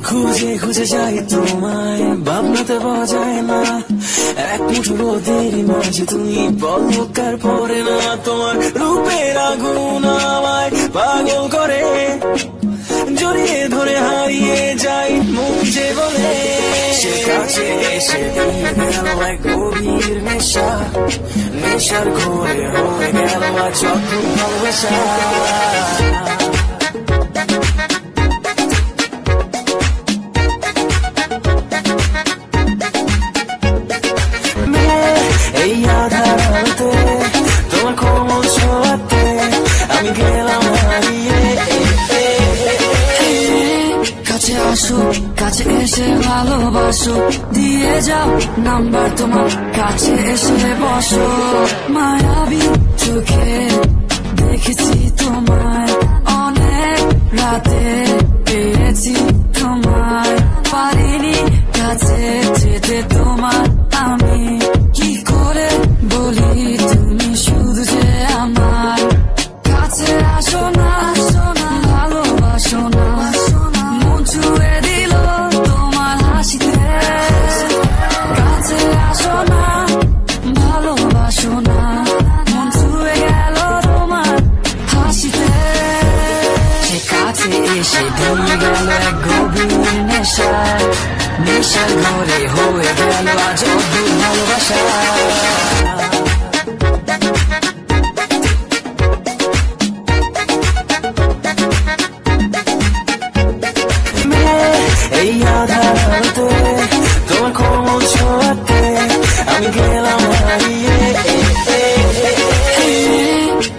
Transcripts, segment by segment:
খুঁজে খুঁজে যাই তোমায়, ভাবনাতে পাওয়া যায় না। এক মুঠো রোদেরই মাঝে তুমি পলকার পরে না। তোমার রূপের আগুন আমায় পাগল করে, জড়িয়ে ধরে হারিয়ে যাই মন যে বলে। সে কাছে এসে দিয়ে গেল এক গভীর নেশা, নেশার ঘোরে হয়ে গেল আজ অদ্ভুত ভালোবাসা। এই আধার আলোতে তোমার কোমল ছোঁয়াতে আমি গেলাম হারিয়ে। কাছে আসো, কাছে এসে ভালোবাসো, দিয়ে যাও নাম্বার তোমার, কাছে এসে বসো। মায়াবী চোখে দেখেছি তোমায়, অনেক রাতে পেয়েছি তোমায়, পারিনি কাছে যেতে তোমার আমি। কি করে বলি তুমি শুধু যে আমার, কাছে আসো না, ভালোবাসো না, মন ছুঁয়ে দিল তোমার হাসিতে। কাছে আসো না, ভালোবাসো না, মন ছুঁয়ে গেল তোমার হাসিতে। সে কাছে এসে দিয়ে গেল এক গভীর নেশা, নেশার ঘরে হয়ে গেল আজ অদ্ভুত ভালোবাসা। এই আধার আলোতে তোমার কোমল ছোঁয়াতে আমি গেলাম হারিয়ে।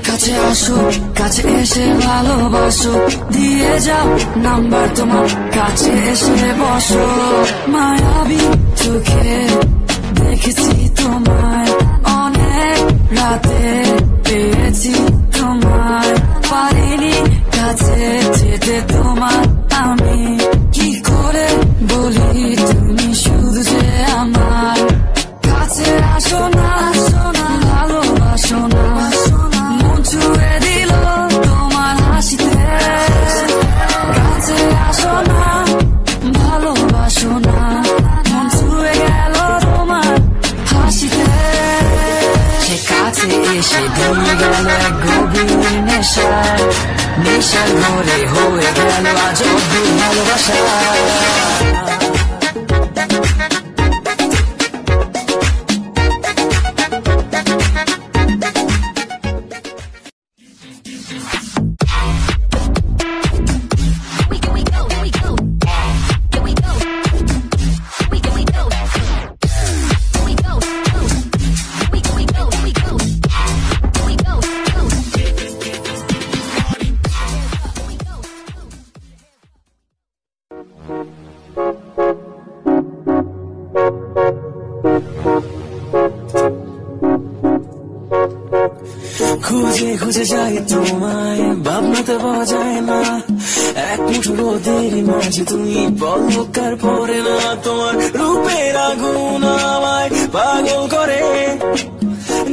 কাছে আসো, কাছে এসে ভালোবাসো, দিয়ে যাও নাম্বার তোমার, কাছে এসে বসো। মায়াবী চোখে দেখেছি তোমায়, অনেক রাতে পেয়েছি তোমায়, পারিনি কাছে যেতে তোমার আমি। কি করে বলি তুমি শুধু যে আমার, কাছে আসো না, ভালোবাসো না, মন ছুঁয়ে দিল তোমার হাসিতে। কাছে আসো না, ভালোবাসো না, মন ছুঁয়ে গেল তোমার হাসিতে। সে কাছে এসে দিয়ে গেল এক গভীর নেশা, নেশার ঘরে হয়ে গেল আজ অদ্ভুত ভালোবাসা। খুঁজে খুঁজে যাই তোমায়, ভাবনাতে পাওয়া যায় না। এক মুঠো রোদেরই মাঝে তুমি পলকার পরে না। তোমার রূপের আগুন আমায় পাগল করে,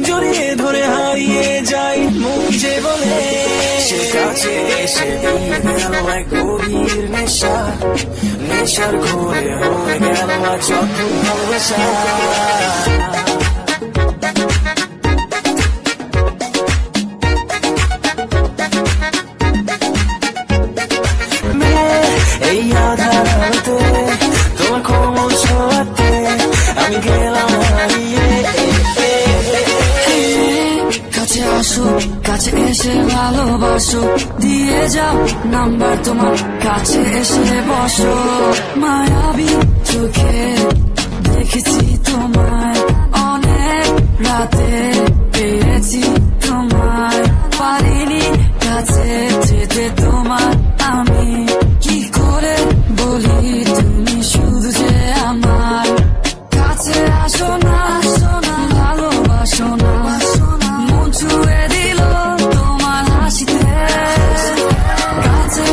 জড়িয়ে ধরে হারিয়ে যাই মন যে বলে। সে কাছে এসে দিয়ে গেল এক গভীর নেশা, নেশার ঘোরে হয়ে গেল আজ অদ্ভুত ভালোবাসা। এই আধার আলোতে তোমার কোমল ছোঁয়াতে আমি গেলাম হারিয়ে। কাছে আসো, কাছে এসে ভালোবাসো, দিয়ে যাও নাম্বার তোমার, কাছে এসে বসো। মায়াবী চোখে দেখেছি তোমায়, অনেক রাতে পেয়েছি তোমায়, পারিনি কাছে যেতে তোমার আমি। কি করে বলি